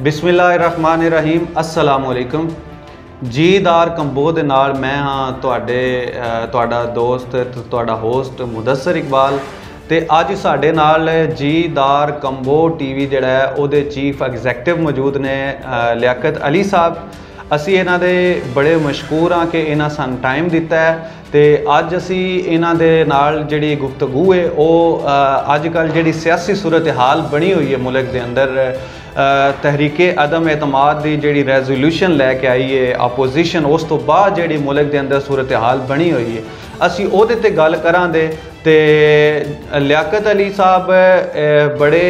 बिस्मिल्लाहिर्रहमानिर्रहीम अस्सलाम वालेकुम जीदार कंबो दे नाल मैं हाँ तुहाडा दोस्त तुहाडा होस्ट मुदस्सर इकबाल ते अज साडे नाल जीदार कंबो टीवी जिहड़ा है उहदे चीफ एग्जैक्टिव मौजूद ने लियाकत अली साहब। असी इन्हां दे बड़े मशकूर हाँ कि इन्हां सानूं टाइम दिता है ते अज असी इन्हां दे नाल जिहड़ी गुफ्तगू है वो अजकल जिहड़ी सियासी सूरत हाल बनी हुई है मुल्क दे अंदर तहरीके अदम एतमाद की जी रेजोल्यूशन लैके आई है अपोजिशन उस तो बाद जी मुल्क के अंदर सूरत हाल बनी हुई है असी उहदे ते गल करांगे ते लियाकत अली साहब बड़े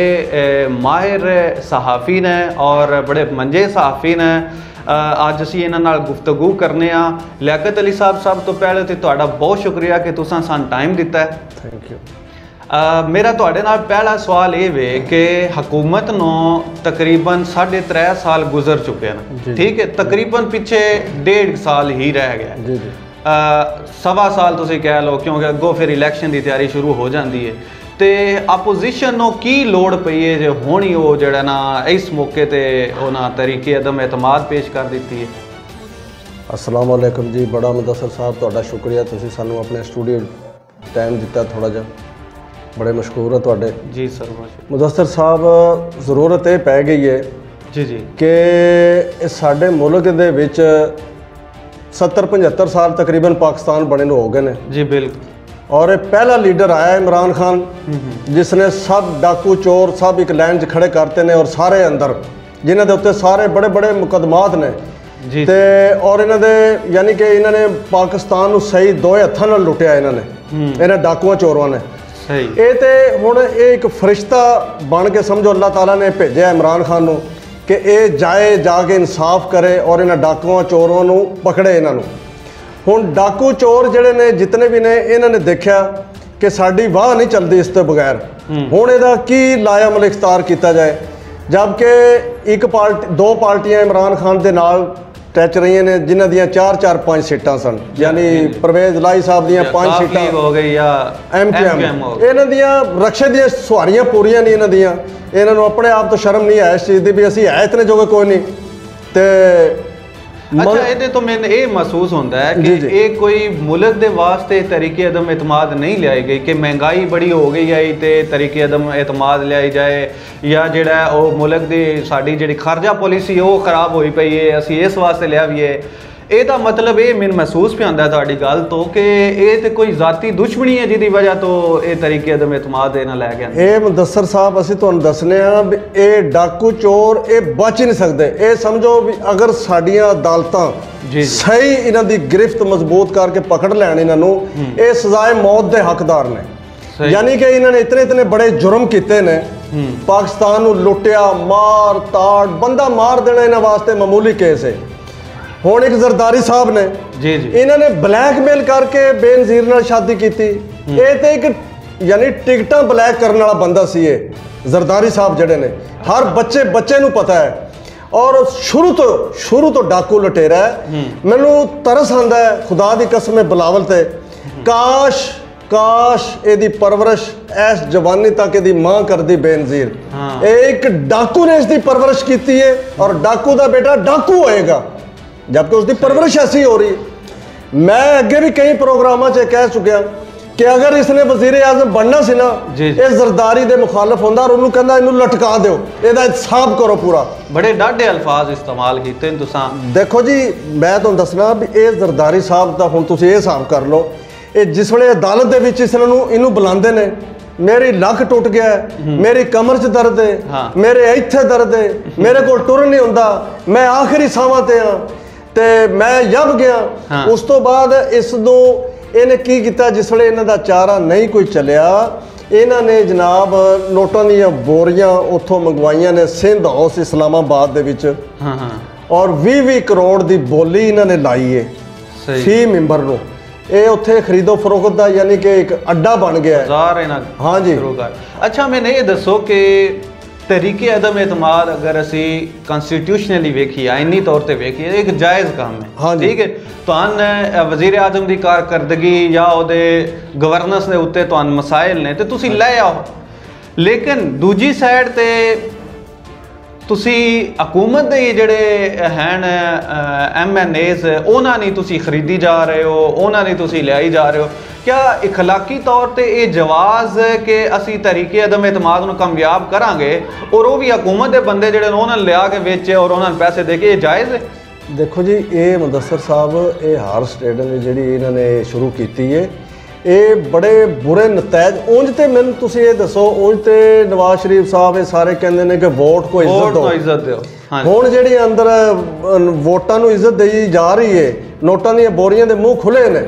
माहिर सहाफ़ी ने और बड़े मंजे सहाफ़ी ने। अज असी इन्हां नाल गुफ्तगू करने लियाकत अली साहब सब तो पहले तो तुहाडा बहुत शुक्रिया कि तुसां सानूं टाइम दिता है। Thank you. मेरा तुहाडे नाल पहला सवाल ये वे कि हुकूमत नूं तकरीबन 3.5 साल गुजर चुके हैं, ठीक है, तकरीबन पिछे 1.5 साल ही रह गया जी जी। सवा साल तुसीं कह लो क्योंकि अगों फिर इलैक्शन की तैयारी शुरू हो जाती है तो अपोजिशन नूं की लोड़ पई है जो हुण ही वो जिहड़ा ना इस मौके ते उन्हां तरीके अदम एतमाद पेश कर दी है। अस्सलाम वालेकुम जी, बड़ा मुदस्सर साहब तुहाडा शुक्रिया, तुसीं सानूं अपने स्टूडियो टाइम दिता थोड़ा जा, बड़े मशहूर है तुहाडे। जी सर। मुदस्सर साहब ज़रूरत ये पै गई है जी जी कि साडे मुल्क दे विच 70-75 साल तकरीबन पाकिस्तान बने हो गए हैं जी बिल्कुल, और पहला लीडर आया इमरान खान जिसने सब डाकू चोर सब एक लाइन च खड़े करते हैं और सारे अंदर जिन्हों के उत्ते सारे बड़े बड़े मुकदमात ने जी ते और इन्हों दे यानी कि इन्होंने पाकिस्तान को सही 2 हत्थों नाल लुटिया इन्होंने डाकुआं चोरों ने सही। ये तो हुण एक फरिश्ता बन के समझो अल्लाह ताला ने भेजा इमरान खान को कि ये जाए जाके इंसाफ करे और इन्हां डाकुआं चोरों को पकड़े। इन्हों हुण डाकू चोर जिहड़े ने जितने भी ने इन्होंने देखा कि साडी वाह नहीं चलती इस तो बगैर हुण इहदा की लायामल इख्तियार किया जाए, जबकि एक पार्टी 2 पार्टियां इमरान खान के नाल टच रही ने जिन्हां दियां 4-4-5 सीटां सन, यानी परवेज लाई साहब दियां 5 सीटां हो गई या MKM इन्हां दियां रक्षे दियां सवारियां पूरियां नहीं, इन्हां नूं अपने आप तो शर्म नहीं है इस चीज़ की भी असीं है इतने जोगे कोई नहीं ते अच्छा ये तो मैंने ये महसूस होता है कि ये कोई मुल्क के वास्ते तरीके अदम एतमाद नहीं लियाई गई कि महंगाई बड़ी हो गई आई तो तरीके अदम एतमाद लियाई जाए या जिहड़ा वो मुल्क की साड़ी जिहड़ी खर्जा पॉलिसी वो खराब होई पई है असी इस वास्ते लिया भी है। ਇਹਦਾ मतलब ये मैंने महसूस भी आंदा ਤੁਹਾਡੀ ਗੱਲ ਤੋਂ कि ये तो कोई ज़ाती दुश्मनी है जिहदी वजह तो ये तरीके अदम एतमाद इन्हां लै गए। ये मुदस्सर साहब असीं तुहानूं दसने भी ये डाकू चोर ये बच ही नहीं सकते। ये समझो भी अगर साडियां अदालतां सही इन्हां दी गिरफ्त मजबूत करके पकड़ लैण इन्हां नूं ये सजाए मौत के हकदार ने, यानी कि इन्होंने इतने इतने बड़े जुर्म किए ने पाकिस्तान नूं लुटिया मार ताड़ बंदा मार देना इन्हां वास्ते मामूली केस है। हुण एक जरदारी साहब ने जी जी इन्होंने ब्लैकमेल करके बेनज़ीर नाल शादी की ये तो एक यानी टिकटां ब्लैक करने वाला बंदा सी ये जरदारी साहब जिहड़े ने हर बच्चे नूं पता है और शुरू तो डाकू लुटेरा है। मैनूं तरस आंदा है खुदा दी कसम बिलावल ते काश इहदी परवरिश ऐस जवानी तक इहदी मां करदी बेनज़ीर। एक डाकू ने इसकी परवरिश की है और डाकू का बेटा डाकू होएगा जबकि उसकी परवरिश ऐसी हो रही। मैं अगे भी कई प्रोग्रामों से कह चुका कि अगर इसने वज़ीर आज़म बनना सी ना ये जरदारी के मुखालफ होंदा और उन्होंने कहना इन्हू लटका दो इसका इंसाफ करो पूरा। बड़े डाढ़े अल्फाज इस्तेमाल किए तुसां। देखो जी मैं तुहानूं दसना भी ये जरदारी साहब का हुण तुसीं ये हिसाब कर लो ये जिस वेले अदालत दे विच इन्हू बुलाते हैं मेरी लक टुट गया है मेरी कमर च दर्द है मेरे इत्थे दर्द है मेरे को टुर नहीं होंदा मैं आखिरी सावां ते हाँ ते मैं जब गया उस तो बाद इस दो इन्हें की किया जिस वे इन्हों का चारा नहीं कोई चलिया इन्होंने जनाब नोटां दी बोरियां उत्थों मंगवाइया ने सिंध हाउस इस्लामाबाद दे विच और 20-20 करोड़ की बोली इन्होंने लाई है फी मैंबर नूं। ये उत्थे खरीदो फरोख्त का यानी कि एक अड्डा बन गया है। हाँ जी। अच्छा मैंने ये दसो कि तरीके अदम एतमाद अगर असी कॉन्स्टिट्यूशनली वेखिए आइनी तौर पर वेखिए एक जायज़ काम है। हाँ ठीक है तुहान वज़ीर आज़म की कारकरदगी या उहदे गवर्नेंस के उत्ते तुहान मसाइल ने तो तुसी लै आओ, लेकिन दूजी साइड ते ਤੁਸੀਂ ਹਕੂਮਤ ਦੇ ਜਿਹੜੇ ਹਨ MNAs ਉਹਨਾਂ ਨਹੀਂ ਤੁਸੀਂ ਖਰੀਦੀ ਜਾ ਰਹੇ ਹੋ, ਉਹਨਾਂ ਨਹੀਂ ਤੁਸੀਂ ਲਿਆਈ ਜਾ ਰਹੇ ਹੋ। क्या इखलाकी तौर पर यह जवाज़ कि असी तरीके अदम एतमाद को कामयाब करांगे और वो भी हुकूमत के बंदे जो उन्होंने लिया के बेचे और उन्होंने पैसे दे के, ये जायज़ है? देखो जी, ये मुदस्सर साहब ये हार्स ट्रेडिंग जी इन्होंने शुरू की है, ये बड़े बुरे नतैज। उंज तो मैंने तुसीं ये दसो, उंज तो नवाज शरीफ साहब ये सारे कहते हैं कि वोट को इज्जत दो। हुण जिहड़ी अंदर वोटां नूं इज्जत दी जा रही है, नोटां दी बोरियां दे मूँह खुले ने।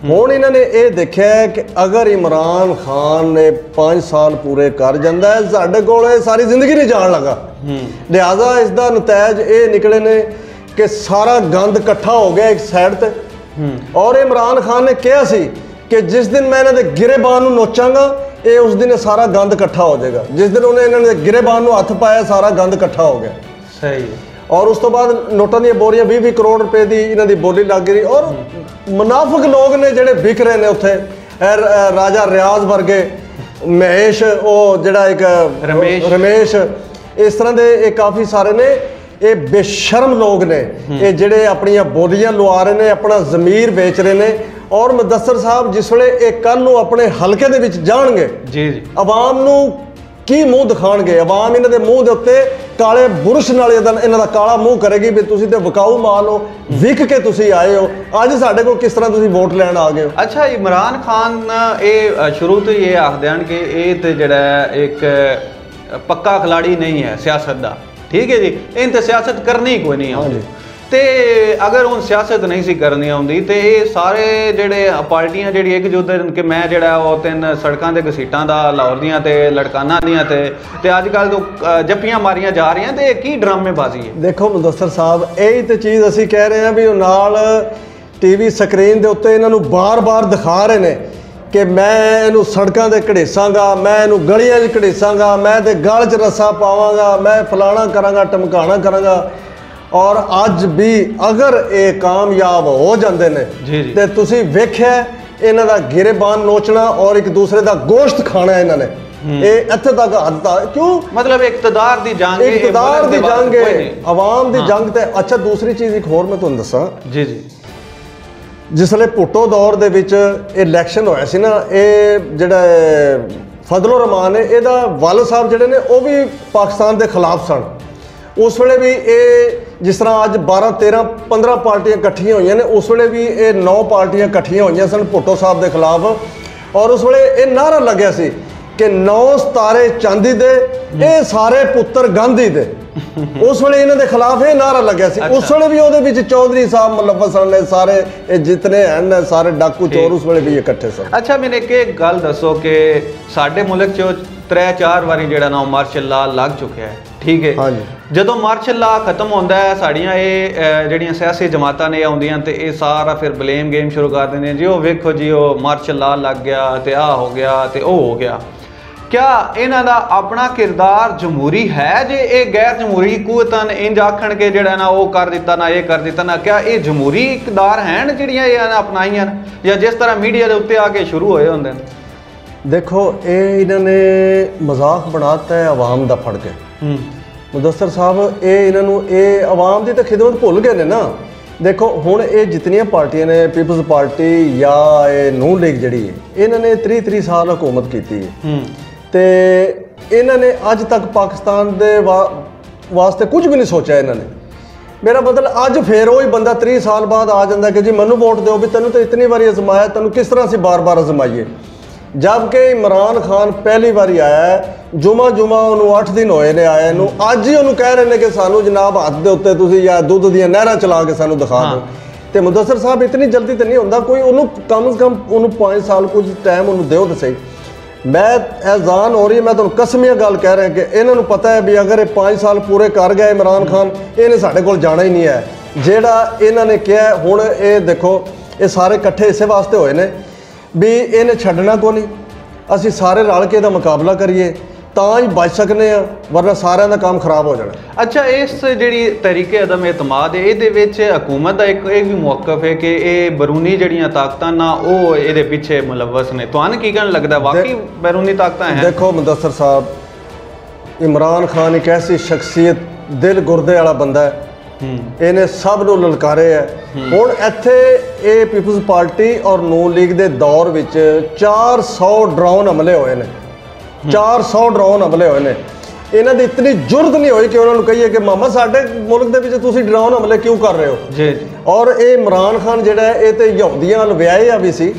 ਹੁਣ ਇਹਨਾਂ ਨੇ ਇਹ ਦੇਖਿਆ ਕਿ ਅਗਰ ਇਮਰਾਨ ਖਾਨ ਨੇ 5 ਸਾਲ ਪੂਰੇ ਕਰ ਜਾਂਦਾ ਹੈ, ਸਾਡੇ ਕੋਲ ਇਹ ਸਾਰੀ ਜ਼ਿੰਦਗੀ ਨਹੀਂ ਜਾਣ ਲੱਗਾ। ਲਿਹਾਜ਼ਾ ਇਸ ਦਾ ਨਤੀਜਾ ਇਹ ਨਿਕਲੇ ਨੇ ਕਿ ਸਾਰਾ ਗੰਦ ਇਕੱਠਾ ਹੋ ਗਿਆ ਇੱਕ ਸਾਈਡ ਤੇ। ਔਰ ਇਮਰਾਨ ਖਾਨ ਨੇ ਕਿਹਾ ਸੀ ਕਿ ਜਿਸ ਦਿਨ ਮੈਂ ਇਹਨਾਂ ਦੇ ਗਿਰੇਬਾਨ ਨੂੰ ਨੋਚਾਂਗਾ, ਇਹ ਉਸ ਦਿਨ ਸਾਰਾ ਗੰਦ ਇਕੱਠਾ ਹੋ ਜਾਏਗਾ। ਜਿਸ ਦਿਨ ਉਹਨੇ ਇਹਨਾਂ ਦੇ ਗਿਰੇਬਾਨ ਨੂੰ ਹੱਥ ਪਾਇਆ, ਸਾਰਾ ਗੰਦ ਇਕੱਠਾ ਹੋ ਗਿਆ। ਸਹੀ। और उस तो बाद नोटां दी बोरियां 20-20 करोड़ रुपए की इन्हां दी बोली लग गई। और मुनाफिक लोग ने जिहड़े बिक रहे ने उत्थे, राजा रियाज वर्गे, महेश, वो जिहड़ा एक रमेश, इस तरह के ये काफ़ी सारे ने, ये बेशर्म लोग ने, ये जिहड़े अपनियां बोलियां लुआ रहे ने, अपना ज़मीर बेच रहे ने। और मुदस्सर साहब जिस वेले ये कल नूं अपने हलके दे विच जाणगे, जी आवाम नूं की मूँह दिखाएंगे, आवाम इन्हों के मूँह के उत्ते काले बुरश नाल इन्हों का काला मूँह करेगी भी तुसीं ते विकाऊ माल हो, विक के तुसीं आए हो, अज साडे कोल किस तरह तुसीं वोट लैण आ गए हो। अच्छा, इमरान खान ये शुरू तो ये आखदे हैं कि ये तो जिहड़ा एक पक्का खिलाड़ी नहीं है सियासत का, ठीक है जी, इन तो सियासत करनी कोई नहीं आती। तो अगर हुण सियासत नहीं सी करनी आउंदी तो ये सारे जिहड़े पार्टियां जिहड़ी एकजुट कि मैं जिहड़ा वो 3 सड़कों के घसीटां दा लाहौर दियां ते लड़काना दियां ते अजकल तो जप्पियां मारियां जा रही हैं, तो की ड्रामेबाजी है? देखो मुदस्सर साहब, यही तो चीज़ असीं कह रहे हैं भी नाल TV स्क्रीन के उत्ते इन्हां नूं बार-बार दिखा रहे हैं कि मैं इनू सड़कों से घड़ीसांगा, मैं इनू गलियां च घड़ीसांगा, मैं तो गल च रस्सा पावांगा, मैं फलाना करांगा, टमकाना करांगा। और अज भी अगर ये कामयाब हो जाते हैं तो तुसीं वेख्या इन्हां दा गिरेबान नोचना और एक दूसरे का गोश्त खाना इन्होंने, ये इत्थे तक हद। क्यों? मतलब इकतदार दी जंग है, आवाम दी जंग। ते अच्छा, दूसरी चीज़ एक होर मैं तुहानूं दस्सां जी, जिसले भुट्टो दौर दे विच इलैक्शन होया सी ना, ये जिहड़ा फजलो रहमान है, इहदा वालिद साहब जिहड़े ने वो भी पाकिस्तान के खिलाफ सन। उस वेले भी ये जिस तरह अज 12, 13, 15 पार्टियां इकट्ठियां हुई ने, उस वेले भी ये 9 पार्टियां इकट्ठियां हुई सन भुट्टो साहब के खिलाफ। और उस वेले ये नारा लग्या सी कि 9 सितारे चांदी दे, ये सारे पुत्र गांधी दे। उस वेले इन्हां दे खिलाफ ये नारा लग्या सी। उस वेले भी उहदे विच चौधरी साहब मुलव्वस ने, सारे जितने हैं सारे डाकू चोर उस वेले भी इकट्ठे सन। अच्छा, मैंने एक गल दसो कि साडे मुल्क च 3-4 वारी जिहड़ा ना मार्शल लॉ लग चुका है, ठीक है? हाँ जी। जदों मार्शल लॉ खत्म होंदा है, साड़ियां ये जिहड़ियां सियासी जमातां ने आउंदियां ते ये सारा फिर ब्लेम गेम शुरू कर दिंदे जी, वो वेखो जी वो मार्शल लॉ लग गया ते आ हो गया ते ओ हो गया। क्या इन्हां दा अपना किरदार जमहूरी है जे ये गैर जमहूरी कुवतां इंज आखण के जिहड़ा ना वो कर दिता ना ये कर दिता ना, क्या ये जमहूरी इकदार हैं जिहड़ियां ये अपनाईयां या जिस तरह मीडिया दे उत्ते आके शुरू होए हुंदे ने? देखो, ये इन्होंने मजाक बनाता है आवाम का फड़ के। मुदस्सर साहब, ये इन्हों ये आवाम की तो खिदमत भुल गए ने ना। देखो हुण ये जितनियां पार्टियां ने, पीपल्स पार्टी या ये नून लीग जिहड़ी है, इन्होंने 30 साल हुकूमत की है ते इन्होंने अज तक पाकिस्तान के वास्ते कुछ भी नहीं सोचा इन्होंने। मेरा मतलब अज फिर वही बंदा 30 साल बाद आ जाता कि जी मैनू वोट दो, भी तेनू तो इतनी बारी आजमाया, तेनू किस तरह से बार-बार आजमाइए। जबकि इमरान खान पहली बारी आया है, जुमा उन्होंने 8 दिन होए ने आया नूं, अज ही उन्होंने कह रहे हैं कि सानू जनाब हाथ के उत्ते तुसीं या दुध दियां नहरां चला के सानू दिखा दो। तो मुदस्सर साहब, इतनी जल्दी तो नहीं होंदा कोई, उन्होंने कम से कम उन्होंने 5 साल कुछ टाइम उन्होंने दो तो सही। मैं एहजान हो रही है, मैं तुहानूं कसमिया गल कह रहा कि इन्होंने पता है भी अगर ये 5 साल पूरे कर गया इमरान खान, इन्हें साढ़े कोल जाना ही नहीं है। जिहड़ा इन्होंने कहा हुण ये देखो, ये सारे इकट्ठे इस वास्ते होए ने भी इन्हें छड्डना को नहीं, असीं सारे रल के इहदा मुकाबला करिए तां ही बच सकने हैं, वरना सारिਆਂ ਦਾ काम खराब हो जाना। अच्छा, इस जिहड़ी तरीके अदम एतमाद है, इहदे विच हुकूमत का एक भी मौकफ है कि ये बरूनी जिहड़ियां ताकतां ना वो इहदे पिछे मुलव्वस ने, तुहानूं की कहण लगदा वाकई बैरूनी ताकतां हैं? देखो मुदस्सर साहब, इमरान खान एक ऐसी शख्सियत ਦਿਲ ਗੁਰਦੇ ਵਾਲਾ ਬੰਦਾ ਹੈ। ਇਹਨੇ ਸਭ ਨੂੰ ਲਲਕਾਰੇ ਹੈ। ਹੁਣ ਇੱਥੇ ਇਹ ਪੀਪਲਜ਼ ਪਾਰਟੀ ਔਰ ਨੂਨ ਲੀਗ ਦੇ ਦੌਰ ਵਿੱਚ 400 ਡਰੋਨ ਹਮਲੇ ਹੋਏ ਨੇ, 400 ਡਰੋਨ ਹਮਲੇ ਹੋਏ ਨੇ। ਇਹਨਾਂ ਦੀ ਇਤਨੀ ਜ਼ਰੂਰਤ ਨਹੀਂ ਹੋਈ ਕਿ ਉਹਨਾਂ ਨੂੰ ਕਹੀਏ ਕਿ ਮਾਮਾ ਸਾਡੇ ਮੁਲਕ ਦੇ ਵਿੱਚ ਤੁਸੀਂ ਡਰੋਨ ਹਮਲੇ ਕਿਉਂ ਕਰ ਰਹੇ ਹੋ ਜੀ। ਔਰ ਇਹ ਇਮਰਾਨ ਖਾਨ ਜਿਹੜਾ ਹੈ ਇਹ ਤੇ ਯਹੂਦੀਆਂ ਨਾਲ ਵਿਆਹਿਆ ਵੀ ਸੀ,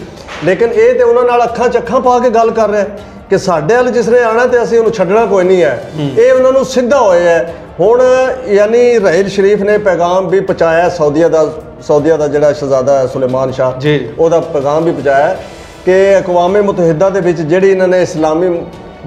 ਲੇਕਿਨ ਇਹ ਤੇ ਉਹਨਾਂ ਨਾਲ ਅੱਖਾਂ 'ਚ ਅੱਖਾਂ ਪਾ ਕੇ ਗੱਲ ਕਰ ਰਿਹਾ ਕਿ ਸਾਡੇ ਵੱਲ ਜਿਸ ਨੇ ਆਉਣਾ ਤੇ ਅਸੀਂ ਉਹਨੂੰ ਛੱਡਣਾ ਕੋਈ ਨਹੀਂ ਹੈ। ਇਹ ਉਹਨਾਂ ਨੂੰ ਸਿੱਧਾ ਹੋਇਆ ਹੈ। ਹੁਣ ਯਾਨੀ ਰਾਹਿਲ ਸ਼ਰੀਫ ਨੇ ਪੈਗਾਮ ਵੀ ਪਹੁੰਚਾਇਆ ਸਊਦੀਆ ਦਾ ਜਿਹੜਾ ਸ਼ਹਿਜ਼ਾਦਾ ਹੈ ਸੁਲੇਮਾਨ ਸ਼ਾਹ, ਉਹਦਾ ਪੈਗਾਮ ਵੀ ਪਹੁੰਚਾਇਆ ਕਿ ਅਕਵਾਮ ਮੁਤਹਿਦਾ ਦੇ ਵਿੱਚ ਜਿਹੜੀ ਇਹਨਾਂ ਨੇ ਇਸਲਾਮੀ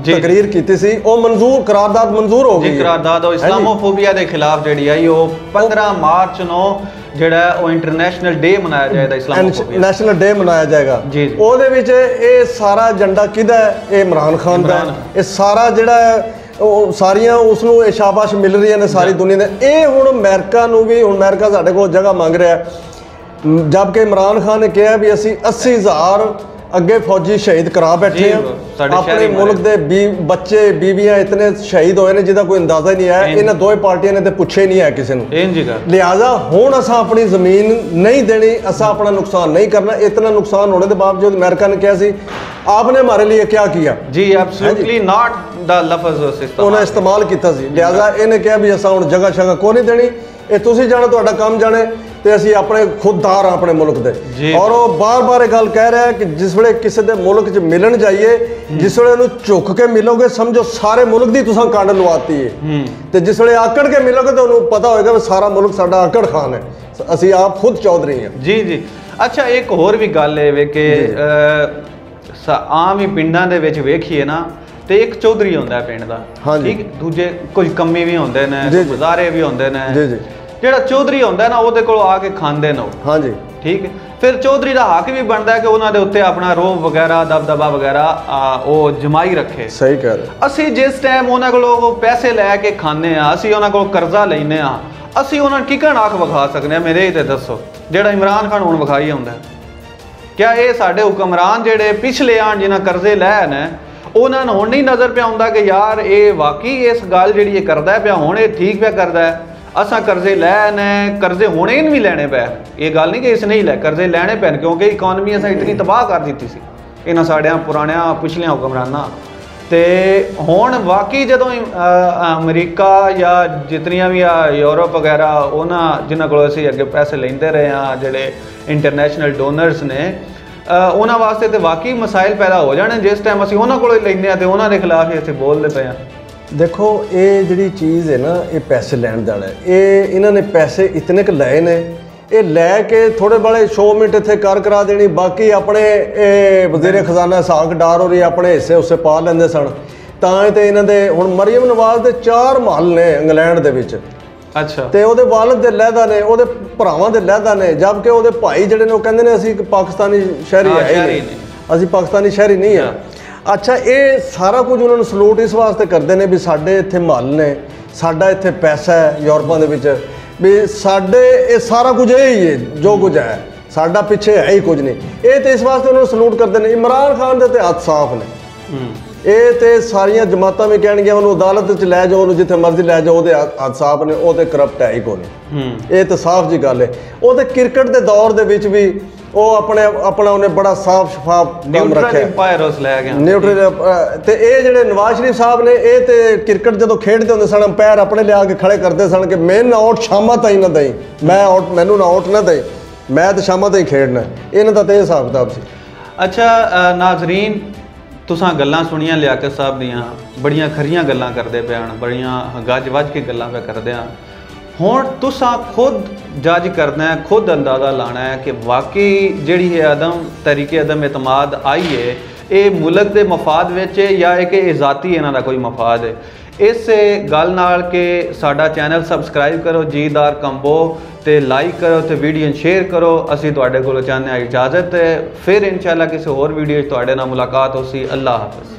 ਤਕਰੀਰ ਕੀਤੀ ਸੀ ਉਹ ਕਰਾਰਦਾਦ ਮਨਜ਼ੂਰ ਹੋ ਗਈ। ਕਰਾਰਦਾਦ ਉਹ ਇਸਲਾਮੋਫੋਬੀਆ ਦੇ ਖਿਲਾਫ ਜਿਹੜੀ ਆਈ ਉਹ 15 ਮਾਰਚ ਨੂੰ ਜਿਹੜਾ ਉਹ ਇੰਟਰਨੈਸ਼ਨਲ ਡੇ ਮਨਾਇਆ ਜਾਏਗਾ, ਇਸਲਾਮੋਫੋਬੀਆ ਨੈਸ਼ਨਲ ਡੇ ਮਨਾਇਆ ਜਾਏਗਾ। ਉਹਦੇ ਵਿੱਚ ਇਹ ਸਾਰਾ ਏਜੰਡਾ ਕਿਹਦਾ ਹੈ? ਇਹ ਇਮਰਾਨ ਖਾਨ ਦਾ। ਇਹ ਸਾਰਾ ਜਿਹੜਾ ਉਹ ਸਾਰੀਆਂ ਉਸ ਨੂੰ ਇਹ ਸ਼ਾਬਾਸ਼ ਮਿਲ ਰਹੀਆਂ ਨੇ ਸਾਰੀ ਦੁਨੀਆ ਦੇ। ਇਹ ਹੁਣ ਅਮਰੀਕਾ ਨੂੰ ਵੀ, ਹੁਣ ਅਮਰੀਕਾ ਸਾਡੇ ਕੋਲ ਜਗ੍ਹਾ ਮੰਗ ਰਿਹਾ, ਜਦਕਿ ਇਮਰਾਨ ਖਾਨ ਨੇ ਕਿਹਾ ਵੀ ਅਸੀਂ 80,000 ਅੱਗੇ ਫੌਜੀ ਸ਼ਹੀਦ ਕਰਾ ਬੈਠੇ ਆ। ਆਪਣੇ ਮੁਲਕ ਦੇ ਬੱਚੇ ਬੀਬੀਆਂ ਇਤਨੇ ਸ਼ਹੀਦ ਹੋਏ ਨੇ ਜਿਹਦਾ ਕੋਈ ਅੰਦਾਜ਼ਾ ਹੀ ਨਹੀਂ ਹੈ। ਇਹਨਾਂ ਦੋਵੇਂ ਪਾਰਟੀਆਂ ਨੇ ਤੇ ਪੁੱਛੇ ਨਹੀਂ ਹੈ ਕਿਸੇ ਨੂੰ। ਲਿਹਾਜ਼ਾ ਹੁਣ ਅਸਾਂ ਆਪਣੀ ਜ਼ਮੀਨ ਨਹੀਂ ਦੇਣੀ, ਅਸਾਂ ਆਪਣਾ ਨੁਕਸਾਨ नहीं करना। इतना नुकसान होने के बावजूद अमेरिका ने क्या सी आपने हमारे लिए क्या किया जी, एब्सोल्युटली नॉट द लफ्ज़ उन्हें इस्तेमाल किया सी। लिहाजा इन्हें कहा भी असां हुण जगह शगह को नहीं देनी, ये तुसीं जाणो तुहाडा काम जाने ਤੇ ਅਸੀਂ ਆਪਣੇ ਖੁਦਦਾਰ ਹਾਂ ਆਪਣੇ ਮੁਲਕ ਦੇ। ਔਰ ਉਹ ਬਾਰ-ਬਾਰ ਇਹ ਗੱਲ ਕਹਿ ਰਿਹਾ ਕਿ ਜਿਸ ਵੇਲੇ ਕਿਸੇ ਦੇ ਮੁਲਕ 'ਚ ਮਿਲਣ ਜਾਈਏ, ਜਿਸ ਵੇਲੇ ਉਹਨੂੰ ਝੁੱਕ ਕੇ ਮਿਲੋਗੇ ਸਮਝੋ ਸਾਰੇ ਮੁਲਕ ਦੀ ਤੁਸੀਂ ਕੰਡ ਲਵਾਤੀ ਹੈ, ਤੇ ਜਿਸ ਵੇਲੇ ਆਕੜ ਕੇ ਮਿਲੋਗੇ ਤਾਂ ਉਹਨੂੰ ਪਤਾ ਹੋਏਗਾ ਵੀ ਸਾਰਾ ਮੁਲਕ ਸਾਡਾ ਆਕੜ ਖਾਨ ਹੈ, ਅਸੀਂ ਆਪ ਖੁਦ ਚੌਧਰੀ ਹਾਂ। ਜੀ ਜੀ। ਅੱਛਾ, ਇੱਕ ਹੋਰ ਵੀ ਗੱਲ ਇਹ ਵੇ ਕਿ ਆਮ ਹੀ ਪਿੰਡਾਂ ਦੇ ਵਿੱਚ ਵੇਖੀਏ ਨਾ ਤੇ ਇੱਕ ਚੌਧਰੀ ਹੁੰਦਾ ਪਿੰਡ ਦਾ, ਠੀਕ, ਦੂਜੇ ਕੁਝ ਕੰਮੀ ਵੀ ਹੁੰਦੇ ਨੇ, ਗੁਜ਼ਾਰੇ ਵੀ ਹੁੰਦੇ ਨੇ। ਜੀ ਜੀ। ਜਿਹੜਾ ਚੌਧਰੀ ਹੁੰਦਾ ਨਾ ਉਹਦੇ ਕੋਲ ਆ ਕੇ ਖਾਂਦੇ ਨੇ। ਹਾਂਜੀ, ਠੀਕ ਹੈ। ਫਿਰ ਚੌਧਰੀ ਦਾ ਹੱਕ ਵੀ ਬਣਦਾ ਕਿ ਉਹਨਾਂ ਦੇ ਉੱਤੇ ਆਪਣਾ ਰੋਬ ਵਗੈਰਾ ਦਬਦਬਾ ਵਗੈਰਾ ਉਹ ਜਮਾਈ ਰੱਖੇ। ਸਹੀ ਕਹਿ ਰਹੇ। ਅਸੀਂ ਜਿਸ ਟਾਈਮ ਉਹਨਾਂ ਕੋਲੋਂ ਪੈਸੇ ਲੈ ਕੇ ਖਾਂਦੇ ਆ, ਅਸੀਂ ਉਹਨਾਂ ਕੋਲ ਕਰਜ਼ਾ ਲੈਂਦੇ ਆ, ਅਸੀਂ ਉਹਨਾਂ ਨੂੰ ਕਿਕਣ ਆਖ ਵਿਖਾ ਸਕਦੇ ਆ? ਮੇਰੇ ਤੇ ਦੱਸੋ, ਜਿਹੜਾ ਇਮਰਾਨ ਖਾਨ ਹੁਣ ਵਿਖਾਈ ਆਉਂਦਾ, ਕਿਆ ਇਹ ਸਾਡੇ ਹੁਕਮਰਾਨ ਜਿਹੜੇ ਪਿਛਲੇ ਆਣ ਜਿਨ੍ਹਾਂ ਕਰਜ਼ੇ ਲੈ ਨੇ ਉਹਨਾਂ ਨੂੰ ਹੁਣ ਨਹੀਂ ਨਜ਼ਰ ਪਿਆ ਆਉਂਦਾ ਕਿ ਯਾਰ ਇਹ ਵਾਕਈ ਇਸ ਗੱਲ ਜਿਹੜੀ ਇਹ ਕਰਦਾ ਪਿਆ ਹੁਣ ਇਹ ਠੀਕ ਪਿਆ ਕਰਦਾ ਹੈ? असा कर्जे लैने, कर्जे होने भी लैने पै, ये गल नहीं कि इस नहीं लै, कर्जे लैने पैन क्योंकि इकॉनमी असा इतनी तबाह कर दी सी इन्हां साढ़ियां पुराणियां पिछलियां हुक्मरानां। तो हुण वाकई जदों अमरीका या जितनियां भी यूरोप वगैरह उन्हां जिन्हां कोलों असीं अगे पैसे लैंदे रहे हाँ, जिहड़े इंटरनेशनल डोनर्स ने, उन्हां वास्ते तो वाकई मसाइल पैदा हो जाने जिस टाइम असीं उन्हां कोलों लैंदे आ ते उन्हां दे खिलाफ ही असीं बोलदे पए आ। देखो ये जी चीज़ है ना, ये पैसे लैन देना, ये इन्होंने पैसे इतने क लाए ने, ये लैके थोड़े बड़े शो मिनट इतने कर करा देनी, बाकी अपने वज़ीर खजाना साग डार और अपने हिस्से उससे पा लेंदे सन। तां ते इन्हां दे हुण मरियम नवाज दे 4 महल ने इंग्लैंड दे विच। अच्छा। ते ओहदे वालिद दे लहदा ने, ओहदे भरावां दे लहदा ने, जबकि ओहदे भाई जिहड़े ने ओह कहंदे ने असीं पाकिस्तानी शहरी है ही नहीं, असीं पाकिस्तानी शहरी नहीं है। अच्छा, ये सारा कुछ उन्होंने सलूट इस वास्ते करते हैं भी साढ़े इत्थे महल ने, साडा इत्थे पैसा है यूरोपां दे विच, भी साढ़े ये सारा कुछ यही है जो कुछ है, साडा पिछे है ही कुछ नहीं। ये तो इस वास्ते उन्होंने सलूट करते हैं। इमरान खान के तो हथ साफ ने, ये तो सारिया जमातां भी कहणगियां उन्होंने अदालत च लै जाओ, जिथे मर्जी लै जाओ, वो हथ साफ ने, वो तो करप्ट है ही कोई नहीं। ये तो साफ जी गल है। वो तो क्रिकेट के दौर दे विच भी वो अपना उन्हें बड़ा साफ शफाफ काम रखा, न्यूट्रल। तो ये जो नवाज शरीफ साहब ने, ये तो क्रिकेट जो खेडते होंगे सन, अंपायर अपने लिया के खड़े करते सन कि मैनू आउट शाम ताई ना दई, मैं आउट मैनू ना आउट ना दई, मैं तो शाम ताई खेडना। इन्हों का तो यह हिसाब किताब से। अच्छा नाजरीन, तुसां गल्लां सुनियां लियाकत साहब दियां, बड़ियां खरियां गल्लां करते पे, बड़ियां गज वज के गल्लां पे करते हैं। हुण तुसां खुद जज करना है, खुद अंदाज़ा लाना है कि वाकई जिहड़ी है अदम तरीके अदम एतमाद आई है, ये मुल्क के मफाद विच या एक ज़ाती इन्हां दा कोई मफाद है? इस गल नाल के साडा चैनल सबसक्राइब करो जीदार कंबो, ते लाइक करो, तो वीडियो शेयर करो। असीं तुहाडे कोलों चाहते हैं इजाज़त, फिर इंशाअल्लाह किसी होर वीडियो तुहाडे नाल मुलाकात होसी। अल्लाह हाफ़िज़।